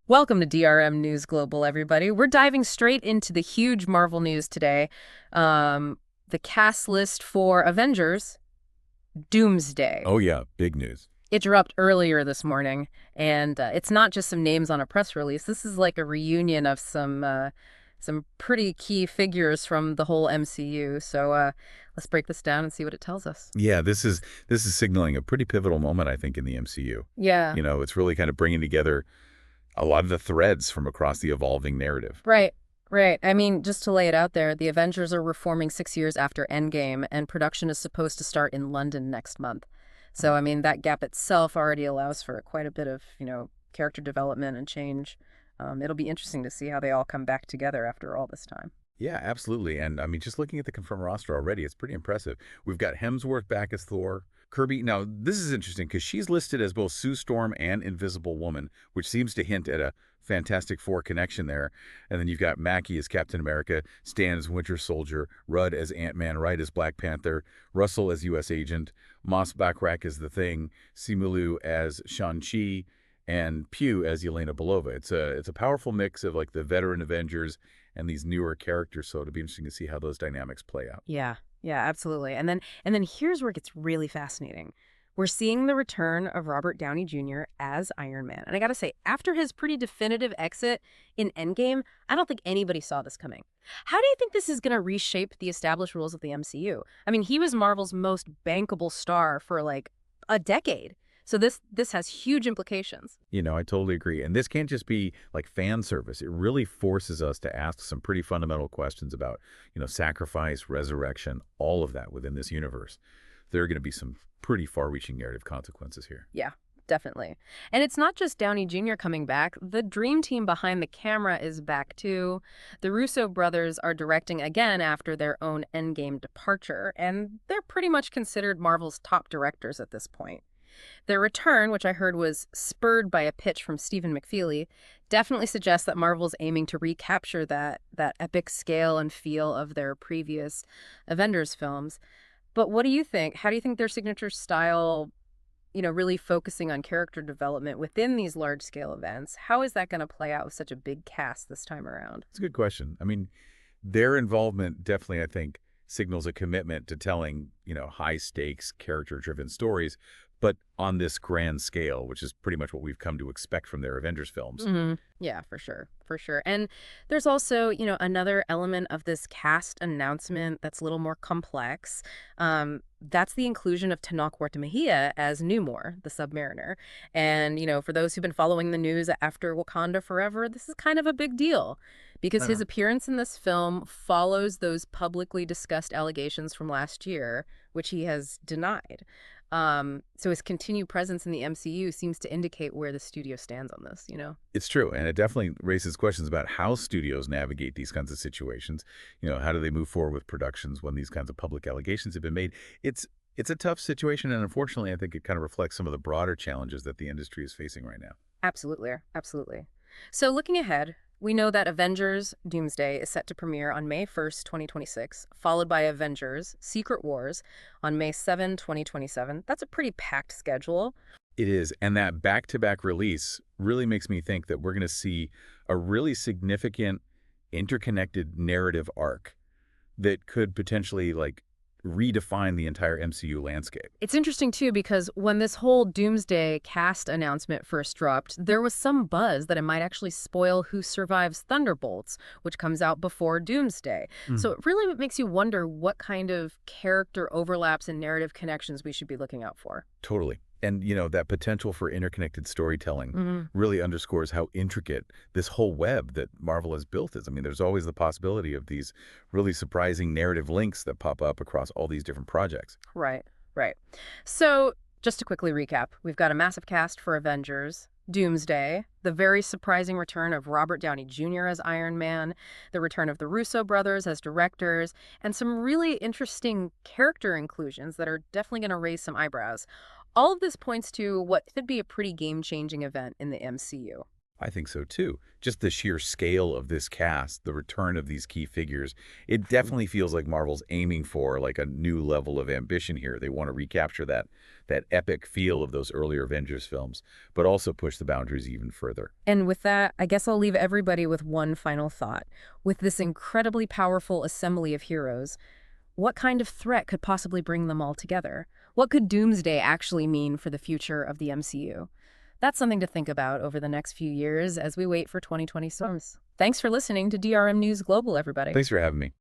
Welcome to DRM News Global, everybody. We're diving straight into the huge Marvel news today. The cast list for Avengers Doomsday. Oh yeah, big news. It dropped earlier this morning, and it's not just some names on a press release. This is like a reunion of some pretty key figures from the whole MCU. So let's break this down and see what it tells us. Yeah, this is signaling a pretty pivotal moment, I think, in the MCU. Yeah, It's really kind of bringing together a lot of the threads from across the evolving narrative. right. Right. I mean, just to lay it out there, the Avengers are reforming 6 years after Endgame, and production is supposed to start in London next month. So, I mean, that gap itself already allows for quite a bit of, character development and change. It'll be interesting to see how they all come back together after all this time. Yeah, absolutely. And I mean, just looking at the confirmed roster already, it's pretty impressive. We've got Hemsworth back as Thor. Kirby, now this is interesting because she's listed as both Sue Storm and Invisible Woman, which seems to hint at a Fantastic Four connection there. And then you've got Mackie as Captain America, Stan as Winter Soldier, Rudd as Ant-Man, Wright as Black Panther, Russell as U.S. Agent, Moss Backrack as The Thing, Simu as Shang-Chi, and Pugh as Yelena Belova. It's a powerful mix of like the veteran Avengers and these newer characters. So it'll be interesting to see how those dynamics play out. Yeah, yeah, absolutely. And then here's where it gets really fascinating. We're seeing the return of Robert Downey Jr. as Iron Man. And I gotta say, after his pretty definitive exit in Endgame, I don't think anybody saw this coming. How do you think this is gonna reshape the established rules of the MCU? I mean, he was Marvel's most bankable star for like a decade. So this has huge implications. I totally agree. And this can't just be like fan service. It really forces us to ask some pretty fundamental questions about, sacrifice, resurrection, all of that within this universe. There are going to be some pretty far-reaching narrative consequences here. Yeah, definitely. And it's not just Downey Jr. coming back. The dream team behind the camera is back too. The Russo brothers are directing again after their own Endgame departure, and they're pretty much considered Marvel's top directors at this point. Their return, which I heard was spurred by a pitch from Stephen McFeely, definitely suggests that Marvel's aiming to recapture that epic scale and feel of their previous Avengers films. But what do you think? How do you think their signature style, really focusing on character development within these large-scale events, how is that going to play out with such a big cast this time around? It's a good question. I mean, their involvement definitely, I think, signals a commitment to telling, high-stakes, character-driven stories, but on this grand scale, which is pretty much what we've come to expect from their Avengers films. Yeah, for sure. For sure. And there's also, another element of this cast announcement that's a little more complex. That's the inclusion of Tenoch Huerta as Numor, the Submariner. And, for those who've been following the news after Wakanda Forever, this is kind of a big deal because his appearance in this film follows those publicly discussed allegations from last year, which he has denied. So his continued presence in the MCU seems to indicate where the studio stands on this. It's true, and it definitely raises questions about how studios navigate these kinds of situations. How do they move forward with productions when these kinds of public allegations have been made? It's a tough situation, and unfortunately, I think it kind of reflects some of the broader challenges that the industry is facing right now. Absolutely. Absolutely. So looking ahead, we know that Avengers Doomsday is set to premiere on May 1st, 2026, followed by Avengers Secret Wars on May 7, 2027. That's a pretty packed schedule. It is, and that back-to-back release really makes me think that we're going to see a really significant interconnected narrative arc that could potentially like redefine the entire MCU landscape. It's interesting, too, because when this whole Doomsday cast announcement first dropped, there was some buzz that it might actually spoil Who Survives Thunderbolts, which comes out before Doomsday. So it really makes you wonder what kind of character overlaps and narrative connections we should be looking out for. Totally. And, that potential for interconnected storytelling really underscores how intricate this whole web that Marvel has built is. I mean, there's always the possibility of these really surprising narrative links that pop up across all these different projects. Right, right. So just to quickly recap, we've got a massive cast for Avengers, Doomsday, the very surprising return of Robert Downey Jr. as Iron Man, the return of the Russo brothers as directors, and some really interesting character inclusions that are definitely going to raise some eyebrows. All of this points to what could be a pretty game-changing event in the MCU. I think so too. Just the sheer scale of this cast, the return of these key figures, it definitely feels like Marvel's aiming for like a new level of ambition here. They want to recapture that epic feel of those earlier Avengers films, but also push the boundaries even further. And with that, I guess I'll leave everybody with one final thought. With this incredibly powerful assembly of heroes, what kind of threat could possibly bring them all together? What could Doomsday actually mean for the future of the MCU? That's something to think about over the next few years as we wait for 2026. Thanks for listening to DRM News Global, everybody. Thanks for having me.